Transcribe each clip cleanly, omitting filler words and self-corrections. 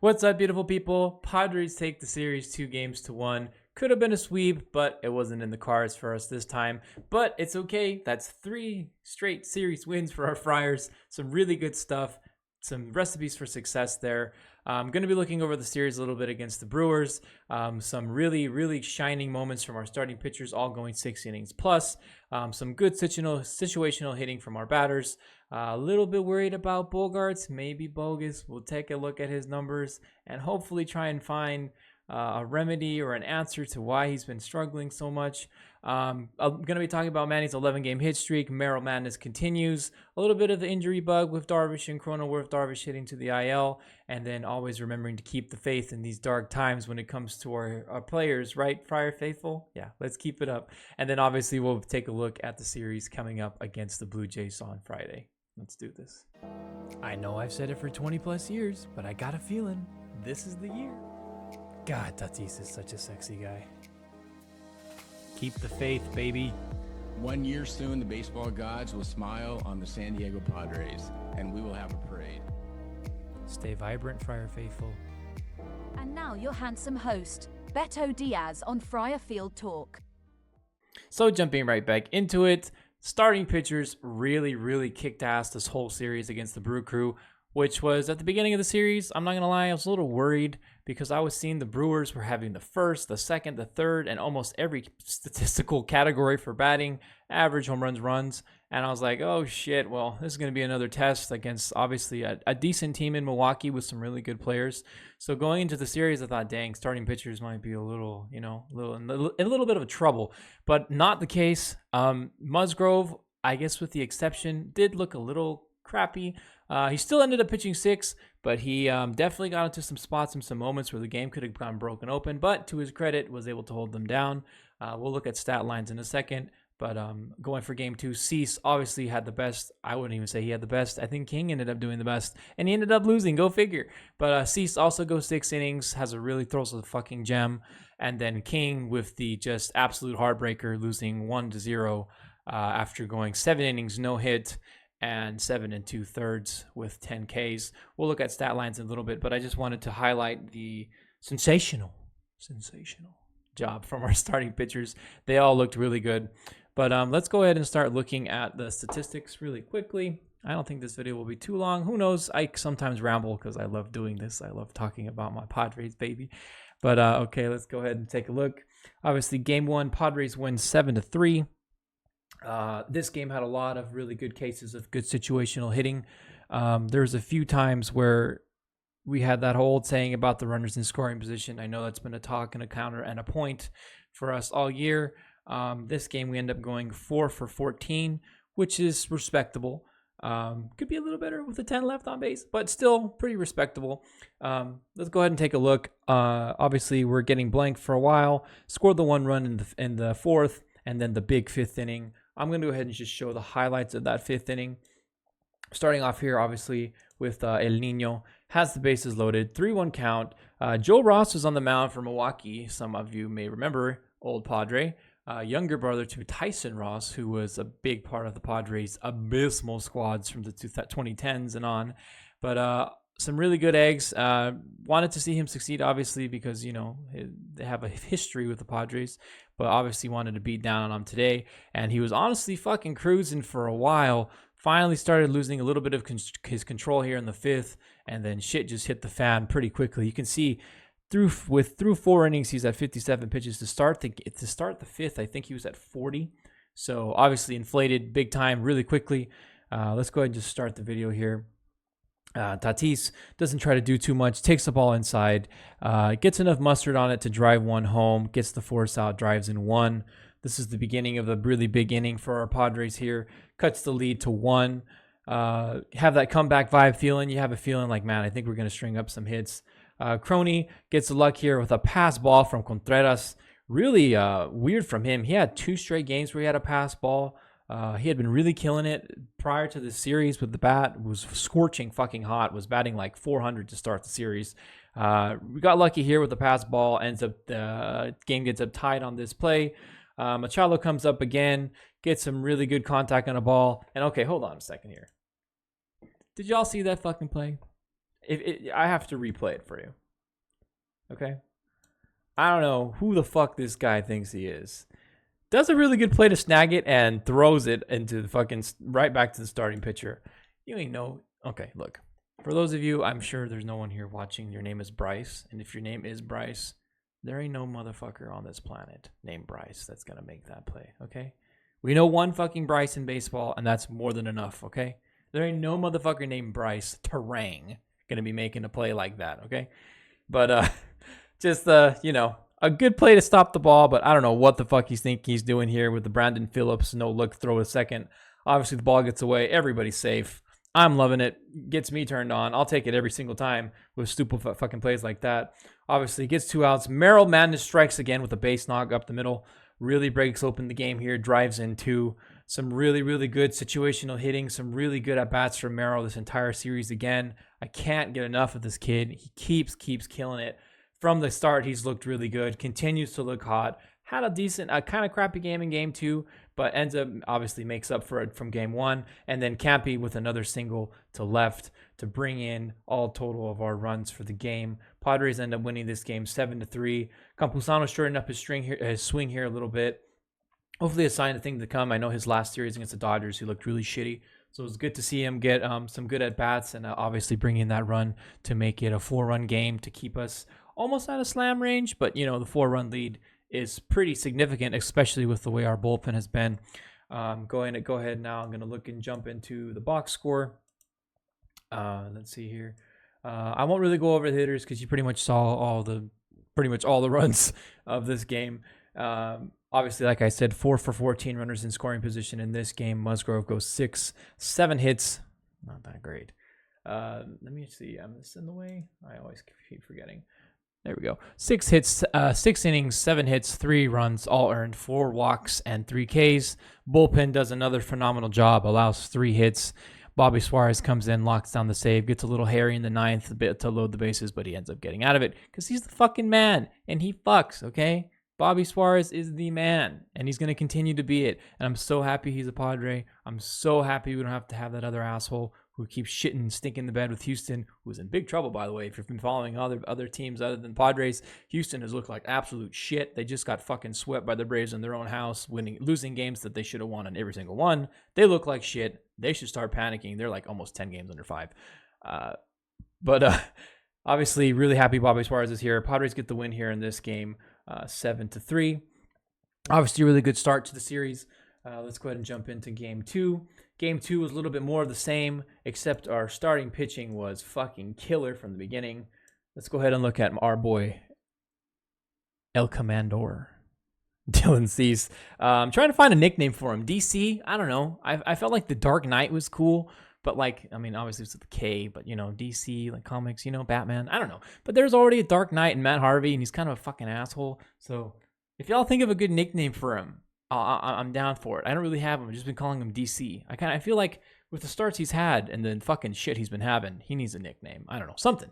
What's up, beautiful people? Padres take the series 2-1. Could have been a sweep, but it wasn't in the cards for us this time. But it's okay. That's 3 straight series wins for our Friars. Some really good stuff. Some recipes for success there. I'm going to be looking over the series a little bit against the Brewers. Some really shining moments from our starting pitchers, all going 6 innings plus. Some good situational hitting from our batters. A little bit worried about Bogarts, maybe bogus. We'll take a look at his numbers and hopefully try and find a remedy or an answer to why he's been struggling so much. I'm going to be talking about Manny's 11-game hit streak. Merrill Madness continues. A little bit of the injury bug with Darvish and Cronenworth. Darvish hitting to the IL. And then always remembering to keep the faith in these dark times when it comes to our players, right, Friar Faithful? Yeah, let's keep it up. And then obviously we'll take a look at the series coming up against the Blue Jays on Friday. Let's do this. I know I've said it for 20 plus years, but I got a feeling this is the year. God, Tatis is such a sexy guy. Keep the faith, baby. 1 year soon, the baseball gods will smile on the San Diego Padres, and we will have a parade. Stay vibrant, Friar Faithful. And now your handsome host, Beto Diaz on Friar Field Talk. So jumping right back into it, starting pitchers really kicked ass this whole series against the Brew Crew, which was at the beginning of the series. I'm not going to lie, I was a little worried because I was seeing the Brewers were having the first, the second, the third, and almost every statistical category for batting, average, home runs, runs. And I was like, oh shit, well, this is going to be another test against obviously a decent team in Milwaukee with some really good players. So going into the series, I thought, dang, starting pitchers might be a little bit of a trouble, but not the case. Musgrove, I guess with the exception, did look a little crappy. He still ended up pitching 6, but he definitely got into some spots and some moments where the game could have gone broken open, but to his credit, was able to hold them down. We'll look at stat lines in a second, but going for game 2, Cease obviously had the best. I wouldn't even say he had the best. I think King ended up doing the best, and he ended up losing. Go figure. But Cease also goes 6 innings, throws a fucking gem, and then King with the just absolute heartbreaker, losing 1-0 after going 7 innings, no hit, and 7 2/3 with 10 Ks. We'll look at stat lines in a little bit, but I just wanted to highlight the sensational job from our starting pitchers. They all looked really good. But let's go ahead and start looking at the statistics really quickly. I don't think this video will be too long. Who knows? I sometimes ramble because I love doing this. I love talking about my Padres, baby. But okay, let's go ahead and take a look. Obviously, game 1, Padres win 7-3. This game had a lot of really good cases of good situational hitting. There was a few times where we had that whole saying about the runners in scoring position. I know that's been a talk and a counter and a point for us all year. This game we end up going 4 for 14, which is respectable. Could be a little better with the 10 left on base, but still pretty respectable. Let's go ahead and take a look. Obviously, we're getting blanked for a while. Scored the 1 run in the 4th, and then the big 5th inning. I'm going to go ahead and just show the highlights of that 5th inning. Starting off here, obviously, with El Nino. Has the bases loaded. 3-1 count. Joe Ross was on the mound for Milwaukee. Some of you may remember, old Padre. Younger brother to Tyson Ross, who was a big part of the Padres' abysmal squads from the 2010s and on. But some really good eggs. Wanted to see him succeed, obviously, because, you know, they have a history with the Padres, but obviously wanted to beat down on him today. And he was honestly fucking cruising for a while. Finally started losing a little bit of his control here in the 5th, and then shit just hit the fan pretty quickly. You can see through 4 innings, he's at 57 pitches to start the 5th. I think he was at 40. So obviously inflated big time really quickly. Let's go ahead and just start the video here. Tatis doesn't try to do too much, takes the ball inside, gets enough mustard on it to drive 1 home, gets the force out, drives in 1. This is the beginning of the really big inning for our Padres here. Cuts the lead to 1. Have that comeback vibe feeling. You have a feeling like, man, I think we're going to string up some hits. Crony gets the luck here with a pass ball from Contreras. Really weird from him. He had 2 straight games where he had a pass ball. He had been really killing it prior to the series with the bat. Was scorching fucking hot. Was batting like 400 to start the series. We got lucky here with the pass ball. Ends up the game gets up tied on this play. Machado comes up again, gets some really good contact on a ball. And okay, hold on a second here. Did y'all see that fucking play? I have to replay it for you. Okay? I don't know who the fuck this guy thinks he is. Does a really good play to snag it and throws it into the fucking right back to the starting pitcher. You ain't know. Okay, look. For those of you, I'm sure there's no one here watching. Your name is Bryce. And if your name is Bryce, there ain't no motherfucker on this planet named Bryce that's going to make that play, okay? We know one fucking Bryce in baseball, and that's more than enough, okay? There ain't no motherfucker named Bryce Terang going to be making a play like that, okay? But just, you know, a good play to stop the ball, but I don't know what the fuck he's thinking he's doing here with the Brandon Phillips no-look throw to second. Obviously, the ball gets away. Everybody's safe. I'm loving it. Gets me turned on. I'll take it every single time with stupid fucking plays like that. Obviously, gets 2 outs. Merrill Madness strikes again with a base knock up the middle. Really breaks open the game here. Drives in 2. Some really, really good situational hitting. Some really good at-bats from Merrill this entire series again. I can't get enough of this kid. He keeps killing it. From the start, he's looked really good. Continues to look hot. Had a decent, kind of crappy game in game 2, but ends up obviously makes up for it from game 1. And then Campy with another single to left to bring in all total of our runs for the game. Padres end up winning this game 7-3. Campusano shortened up his swing here a little bit. Hopefully a sign of thing to come. I know his last series against the Dodgers, he looked really shitty. So it's good to see him get some good at-bats and obviously bring in that run to make it a 4-run game to keep us almost out of slam range. But, you know, the 4-run lead is pretty significant, especially with the way our bullpen has been. Go ahead now. I'm going to look and jump into the box score. Let's see here. I won't really go over the hitters because you pretty much saw pretty much all the runs of this game. Obviously, like I said, 4 for 14 runners in scoring position in this game. Musgrove goes 7 hits. Not that great. Let me see. Am I in the way? I always keep forgetting. There we go. 6 hits, 6 innings, 7 hits, 3 runs, all earned, 4 walks, and 3 Ks. Bullpen does another phenomenal job, allows 3 hits. Bobby Suarez comes in, locks down the save, gets a little hairy in the 9th a bit to load the bases, but he ends up getting out of it because he's the fucking man, and he fucks, okay? Bobby Suarez is the man, and he's going to continue to be it. And I'm so happy he's a Padre. I'm so happy we don't have to have that other asshole who keeps shitting and stinking the bed with Houston, who's in big trouble, by the way. If you've been following other teams other than Padres, Houston has looked like absolute shit. They just got fucking swept by the Braves in their own house, losing games that they should have won on every single one. They look like shit. They should start panicking. They're like almost 10 games under 5. But obviously, really happy Bobby Suarez is here. Padres get the win here in this game, 7-3. Obviously, a really good start to the series. Let's go ahead and jump into game 2. Game 2 was a little bit more of the same, except our starting pitching was fucking killer from the beginning. Let's go ahead and look at our boy, El Comandor, Dylan Cease. I'm trying to find a nickname for him. DC? I don't know. I felt like the Dark Knight was cool, but like, I mean, obviously it's with the K, but you know, DC, like comics, you know, Batman. I don't know. But there's already a Dark Knight in Matt Harvey, and he's kind of a fucking asshole. So if y'all think of a good nickname for him, I'm down for it. I don't really have him. I've just been calling him DC. I feel like with the starts he's had and the fucking shit he's been having, he needs a nickname. I don't know. Something.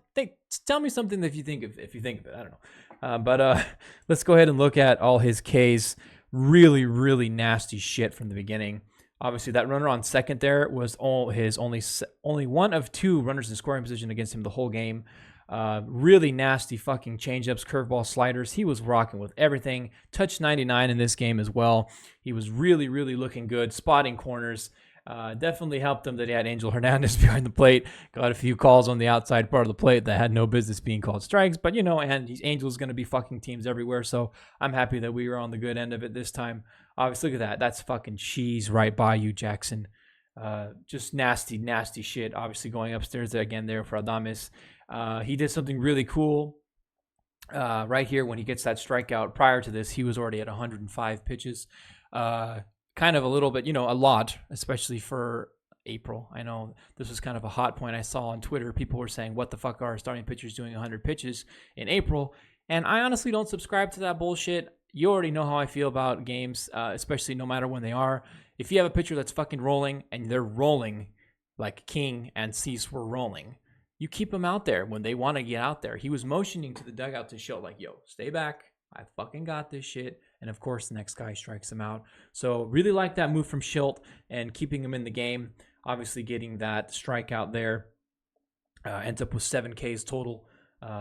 Tell me something if you think of it. I don't know. But let's go ahead and look at all his Ks. Really, really nasty shit from the beginning. Obviously, that runner on second there was only one of 2 runners in scoring position against him the whole game. Really nasty fucking changeups, curveball, sliders. He was rocking with everything. Touched 99 in this game as well. He was really, really looking good, spotting corners. Definitely helped him that he had Angel Hernandez behind the plate. Got a few calls on the outside part of the plate that had no business being called strikes. But, you know, and Angel's going to be fucking teams everywhere. So I'm happy that we were on the good end of it this time. Obviously, look at that. That's fucking cheese right by you, Jackson. Just nasty, nasty shit. Obviously, going upstairs again there for Adames. He did something really cool right here when he gets that strikeout. Prior to this, he was already at 105 pitches. Kind of a little bit, you know, a lot, especially for April. I know this was kind of a hot point I saw on Twitter. People were saying, what the fuck are starting pitchers doing 100 pitches in April? And I honestly don't subscribe to that bullshit. You already know how I feel about games, especially no matter when they are. If you have a pitcher that's fucking rolling and they're rolling like King and Cease were rolling, you keep them out there when they want to get out there. He was motioning to the dugout to show like, yo, stay back. I fucking got this shit. And of course, the next guy strikes him out. So really like that move from Schilt and keeping him in the game. Obviously getting that strikeout there. Ends up with 7 Ks total.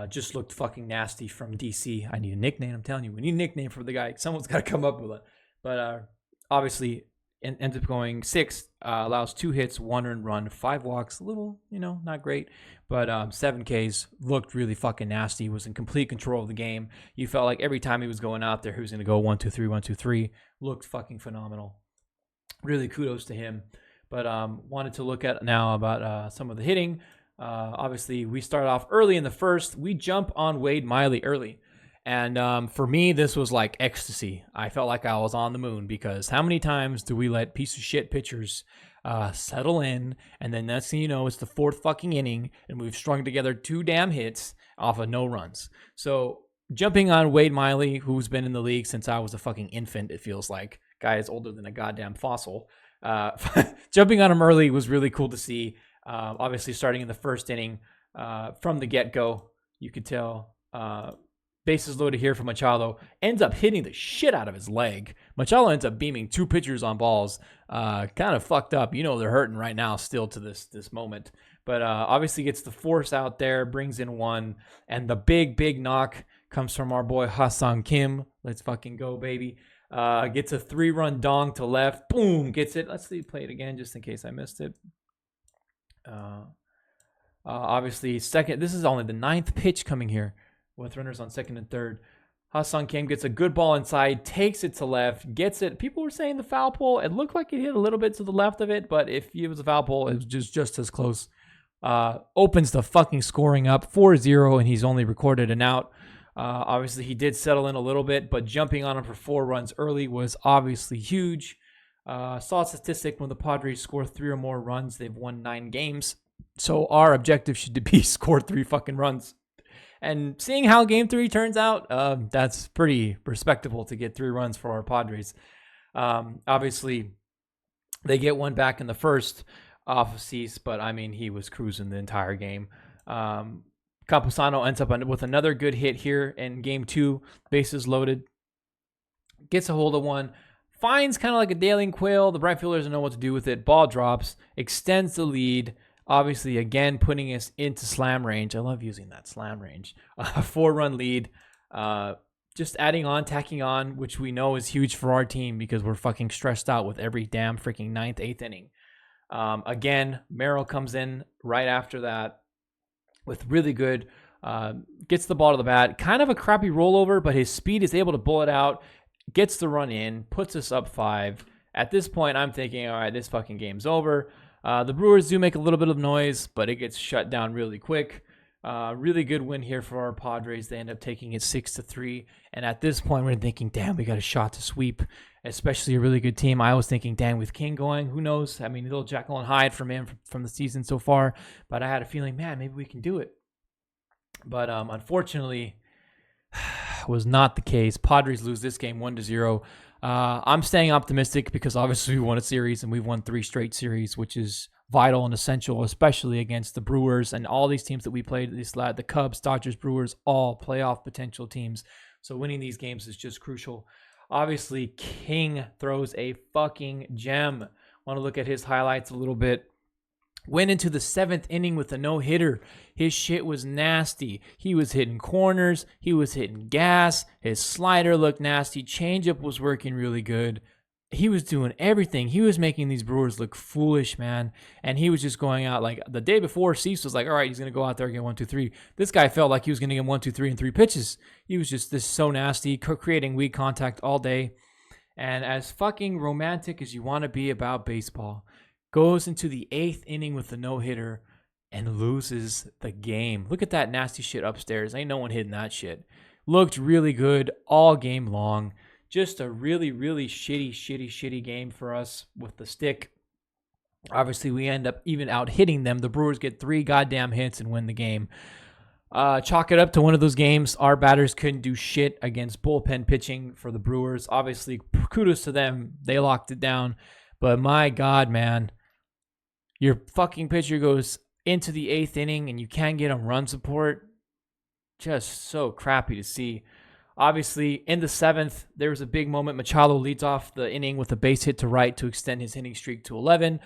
Just looked fucking nasty from DC. I need a nickname. I'm telling you, we need a nickname for the guy. Someone's got to come up with it. But obviously, ends up going 6. Allows 2 hits, 1 earned run, 5 walks. A little, not great. But 7 Ks. Looked really fucking nasty. Was in complete control of the game. You felt like every time he was going out there, he was going to go 1, 2, 3, 1, 2, 3. Looked fucking phenomenal. Really kudos to him. But wanted to look at now about some of the hitting. Obviously, we start off early in the first. We jump on Wade Miley early. And for me, this was like ecstasy. I felt like I was on the moon because how many times do we let piece of shit pitchers settle in, and then next thing you know, it's the 4th fucking inning, and we've strung together 2 damn hits off of no runs. So jumping on Wade Miley, who's been in the league since I was a fucking infant, it feels like. Guy is older than a goddamn fossil. Jumping on him early was really cool to see. Obviously, starting in the first inning, from the get-go, you could tell bases loaded here for Machado. Ends up hitting the shit out of his leg. Machado ends up beaming 2 pitchers on balls. Kind of fucked up. They're hurting right now still to this moment. But obviously gets the force out there, brings in 1. And the big knock comes from our boy Ha-Seong Kim. Let's fucking go, baby. Gets a 3-run dong to left. Boom, gets it. Let's see, play it again just in case I missed it. Obviously, second. This is only the 9th pitch coming here with runners on second and third. Ha-Seong Kim gets a good ball inside, takes it to left, gets it. People were saying the foul pole. It looked like it hit a little bit to the left of it, but if it was a foul pole, it was just as close. Opens the fucking scoring up 4-0, and he's only recorded an out. Obviously, he did settle in a little bit, but jumping on him for 4 runs early was obviously huge. Saw a statistic when the Padres score 3 or more runs, they've won 9 games. So our objective should be score 3 fucking runs. And seeing how game 3 turns out, that's pretty respectable to get 3 runs for our Padres. Obviously, they get 1 back in the first off of Cease, but I mean, he was cruising the entire game. Camposano ends up with another good hit here in game 2, bases loaded. Gets a hold of 1. Finds kind of like a Daling Quail. The right fielder doesn't know what to do with it. Ball drops. Extends the lead. Obviously, again, putting us into slam range. I love using that, slam range. 4-run lead. Just adding on, tacking on, which we know is huge for our team because we're fucking stressed out with every damn freaking 9th, 8th inning. Again, Merrill comes in right after that with really good. Gets the ball to the bat. Kind of a crappy rollover, but his speed is able to pull it out. Gets the run in. Puts us up 5. At this point, I'm thinking, all right, this fucking game's over. The Brewers do make a little bit of noise, but it gets shut down really quick. Really good win here for our Padres. They end up taking it 6-3. And at this point, we're thinking, damn, we got a shot to sweep, especially a really good team. I was thinking, damn, with King going, who knows? I mean, a little Jekyll and Hyde from him from the season so far. But I had a feeling, man, maybe we can do it. But unfortunately, was not the case. Padres lose this game 1-0. I'm staying optimistic because obviously we won a series and we've won 3 straight series, which is vital and essential, especially against the Brewers and all these teams that we played. The Cubs, Dodgers, Brewers, all playoff potential teams. So winning these games is just crucial. Obviously, King throws a fucking gem. Want to look at his highlights a little bit. Went into the 7th inning with a no-hitter. His shit was nasty. He was hitting corners. He was hitting gas. His slider looked nasty. Changeup was working really good. He was doing everything. He was making these Brewers look foolish, man. And he was just going out like the day before. Cease was like, all right, he's going to go out there and get 1, 2, 3. This guy felt like he was going to get 1, 2, 3 in 3 pitches. He was just this so nasty, creating weak contact all day. And as fucking romantic as you want to be about baseball, goes into the 8th inning with a no-hitter and loses the game. Look at that nasty shit upstairs. Ain't no one hitting that shit. Looked really good all game long. Just a really, really shitty game for us with the stick. Obviously, we end up even out hitting them. The Brewers get 3 goddamn hits and win the game. Chalk it up to one of those games. Our batters couldn't do shit against bullpen pitching for the Brewers. Obviously, kudos to them. They locked it down. But my God, man, your fucking pitcher goes into the 8th inning and you can't get him run support. Just so crappy to see. Obviously, in the 7th, there was a big moment. Machado leads off the inning with a base hit to right to extend his hitting streak to 11.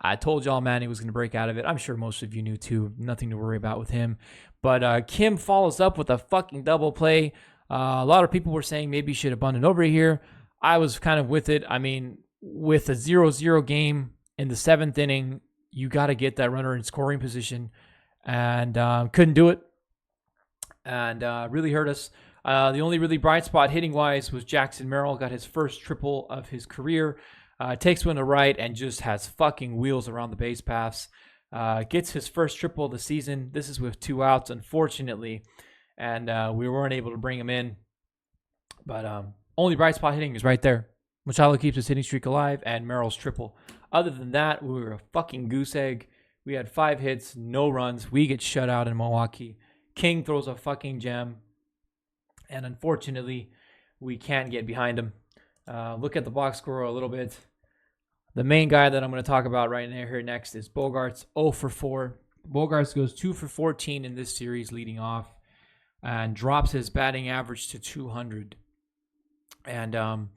I told y'all Manny was going to break out of it. I'm sure most of you knew too. Nothing to worry about with him. But Kim follows up with a fucking double play. A lot of people were saying maybe he should have bunted over here. I was kind of with it. I mean, with a 0-0 game in the 7th inning, you got to get that runner in scoring position. And couldn't do it. And really hurt us. The only really bright spot hitting-wise was Jackson Merrill. Got his first triple of his career. Takes one to right and just has fucking wheels around the base paths. Gets his first triple of the season. This is with 2 outs, unfortunately. And we weren't able to bring him in. But only bright spot hitting is right there. Machado keeps his hitting streak alive, and Merrill's triple. Other than that, we were a fucking goose egg. We had 5 hits, no runs. We get shut out in Milwaukee. King throws a fucking gem. And unfortunately, we can't get behind him. Look at the box score a little bit. The main guy that I'm going to talk about right now here next is Bogaerts, 0 for 4. Bogaerts goes 2 for 14 in this series leading off and drops his batting average to 200. And a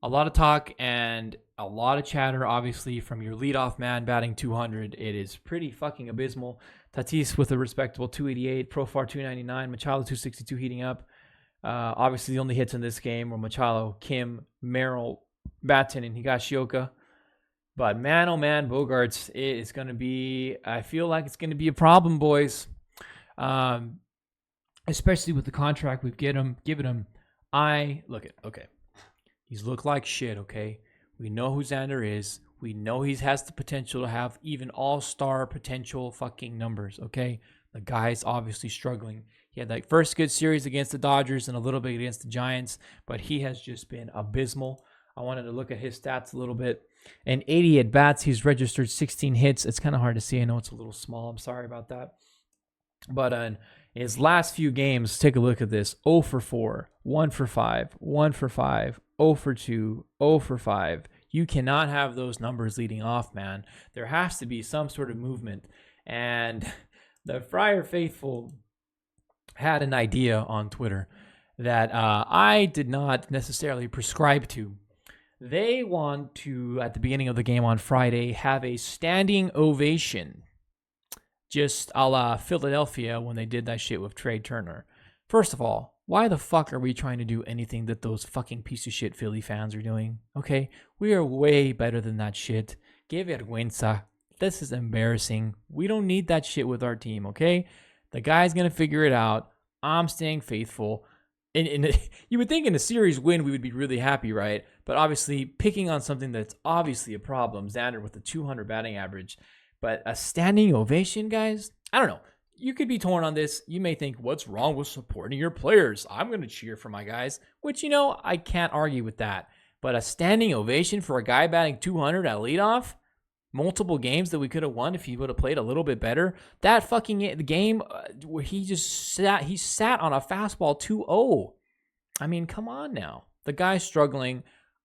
lot of talk and a lot of chatter, obviously, from your leadoff man batting 200. It is pretty fucking abysmal. Tatis with a respectable 288, Profar 299, Machado 262 heating up. Obviously, the only hits in this game were Machado, Kim, Merrill, Batten, and Higashioka. But man, oh man, Bogaerts, it is going to be, I feel like it's going to be a problem, boys. Especially with the contract we've given him. Okay. He's looked like shit, okay? We know who Xander is. We know he has the potential to have even all-star potential fucking numbers, okay? The guy's obviously struggling. He had that first good series against the Dodgers and a little bit against the Giants, but he has just been abysmal. I wanted to look at his stats a little bit. In 80 at-bats, he's registered 16 hits. It's kind of hard to see. I know it's a little small. I'm sorry about that. But in his last few games, take a look at this. 0 for 4, 1 for 5, 1 for 5, 0 for 2, 0 for 5. You cannot have those numbers leading off, man. There has to be some sort of movement. And the Friar Faithful had an idea on Twitter that I did not necessarily prescribe to. They want to, at the beginning of the game on Friday, have a standing ovation. Just a la Philadelphia when they did that shit with Trey Turner. First of all, why the fuck are we trying to do anything that those fucking piece of shit Philly fans are doing? Okay? We are way better than that shit. Que vergüenza. This is embarrassing. We don't need that shit with our team, okay? The guy's going to figure it out. I'm staying faithful. You would think in a series win we would be really happy, right? But obviously, picking on something that's obviously a problem, Xander with a 200 batting average. But a standing ovation, guys? I don't know. You could be torn on this. You may think, what's wrong with supporting your players? I'm going to cheer for my guys. Which, I can't argue with that. But a standing ovation for a guy batting 200 at leadoff? Multiple games that we could have won if he would have played a little bit better. That fucking game where he sat on a fastball 2-0. I mean, come on now. The guy's struggling.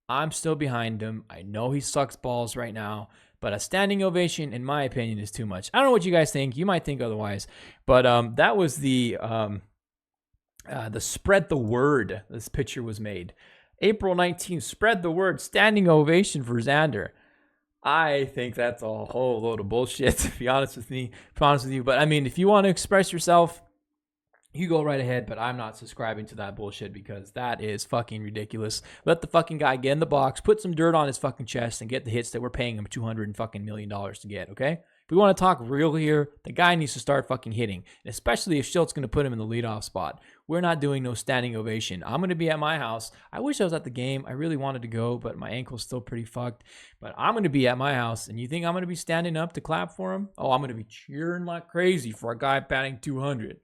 I'm still behind him. I know he sucks balls right now, but a standing ovation, in my opinion, is too much. I don't know what you guys think. You might think otherwise, but that was the spread the word. This picture was made. April 19th, spread the word, standing ovation for Xander. I think that's a whole load of bullshit, to be honest with you. But I mean, if you want to express yourself, you go right ahead, but I'm not subscribing to that bullshit because that is fucking ridiculous. Let the fucking guy get in the box, put some dirt on his fucking chest, and get the hits that we're paying him $200 million to get, okay? If we want to talk real here, the guy needs to start fucking hitting, especially if Schultz going to put him in the leadoff spot. We're not doing no standing ovation. I'm going to be at my house. I wish I was at the game. I really wanted to go, but my ankle's still pretty fucked. But I'm going to be at my house, and you think I'm going to be standing up to clap for him? Oh, I'm going to be cheering like crazy for a guy batting 200.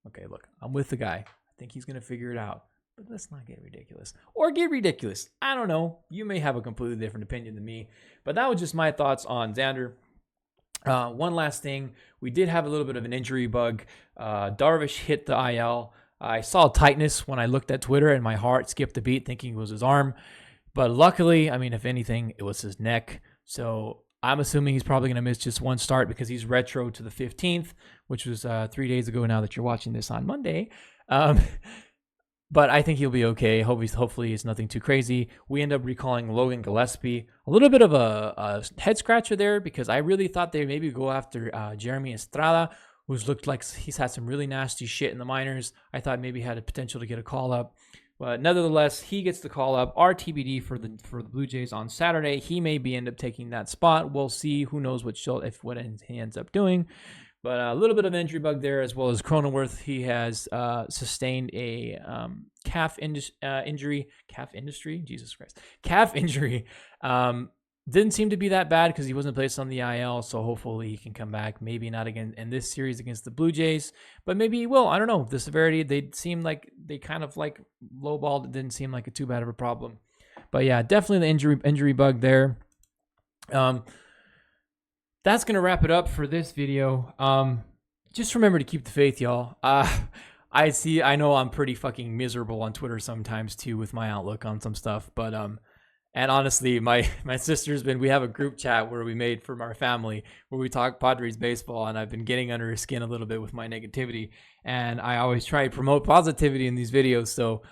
Okay, look, I'm with the guy. I think he's going to figure it out. But let's not get ridiculous. Or get ridiculous. I don't know. You may have a completely different opinion than me. But that was just my thoughts on Xander. One last thing. We did have a little bit of an injury bug. Darvish hit the IL. I saw tightness when I looked at Twitter, and my heart skipped a beat thinking it was his arm. But luckily, I mean, if anything, it was his neck. So I'm assuming he's probably going to miss just one start because he's retro to the 15th, which was 3 days ago now that you're watching this on Monday. But I think he'll be okay. Hopefully it's nothing too crazy. We end up recalling Logan Gillespie. A little bit of a head scratcher there because I really thought they maybe go after Jeremy Estrada, who's looked like he's had some really nasty shit in the minors. I thought maybe he had a potential to get a call up. But nevertheless, he gets the call up. Our TBD for the Blue Jays on Saturday. He may end up taking that spot. We'll see. Who knows what he ends up doing. But a little bit of injury bug there, as well as Cronenworth. He has sustained a calf injury. Calf injury. Didn't seem to be that bad because he wasn't placed on the IL. So hopefully he can come back. Maybe not again in this series against the Blue Jays, but maybe he will. I don't know. The severity, they seem like they kind of like lowballed. It didn't seem like too bad of a problem. But yeah, definitely the injury bug there. That's going to wrap it up for this video. Just remember to keep the faith, y'all. I know I'm pretty fucking miserable on Twitter sometimes too with my outlook on some stuff, but and honestly, my sister's we have a group chat where we made from our family where we talk Padres baseball, and I've been getting under her skin a little bit with my negativity, and I always try to promote positivity in these videos. So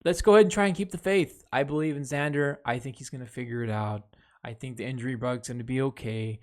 let's go ahead and try and keep the faith. I believe in Xander. I think he's going to figure it out. I think the injury bug's going to be okay.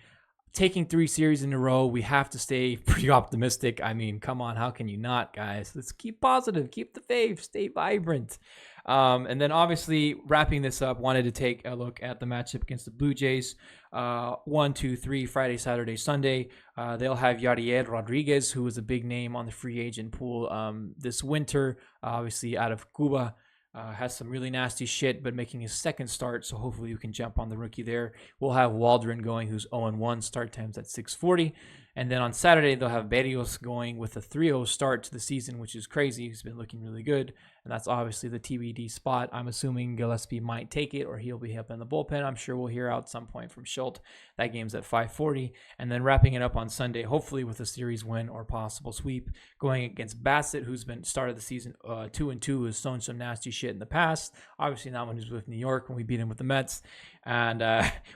Taking 3 series in a row, we have to stay pretty optimistic. I mean, come on, how can you not, guys? Let's keep positive, keep the faith, stay vibrant. And then obviously wrapping this up, wanted to take a look at the matchup against the Blue Jays. 1, 2, 3, Friday, Saturday, Sunday. They'll have Yadier Rodriguez, who was a big name on the free agent pool this winter, obviously out of Cuba. Has some really nasty shit, but making his second start, so hopefully you can jump on the rookie there. We'll have Waldron going, who's 0-1, start times at 6:40. And then on Saturday, they'll have Berrios going with a 3-0 start to the season, which is crazy. He's been looking really good, and that's obviously the TBD spot. I'm assuming Gillespie might take it, or he'll be up in the bullpen. I'm sure we'll hear out some point from Schultz. That game's at 5:40. And then wrapping it up on Sunday, hopefully with a series win or possible sweep, going against Bassett, who's been started the season 2-2, has shown some nasty shit in the past. Obviously not when he was with New York when we beat him with the Mets. And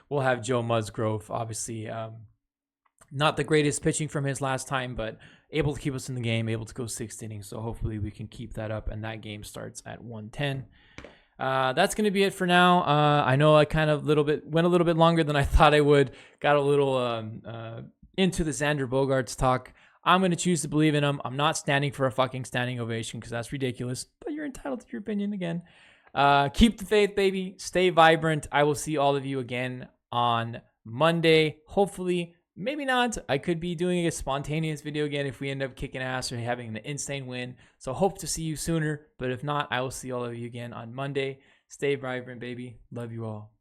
we'll have Joe Musgrove, obviously not the greatest pitching from his last time, but able to keep us in the game, able to go 6th inning. So hopefully we can keep that up, and that game starts at 1:10. That's going to be it for now. I know I kind of went a little bit longer than I thought I would. Got a little into the Xander Bogaerts talk. I'm going to choose to believe in him. I'm not standing for a fucking standing ovation because that's ridiculous, but you're entitled to your opinion again. Keep the faith, baby. Stay vibrant. I will see all of you again on Monday. Hopefully, maybe not. I could be doing a spontaneous video again if we end up kicking ass or having an insane win. So hope to see you sooner. But if not, I will see all of you again on Monday. Stay vibrant, baby. Love you all.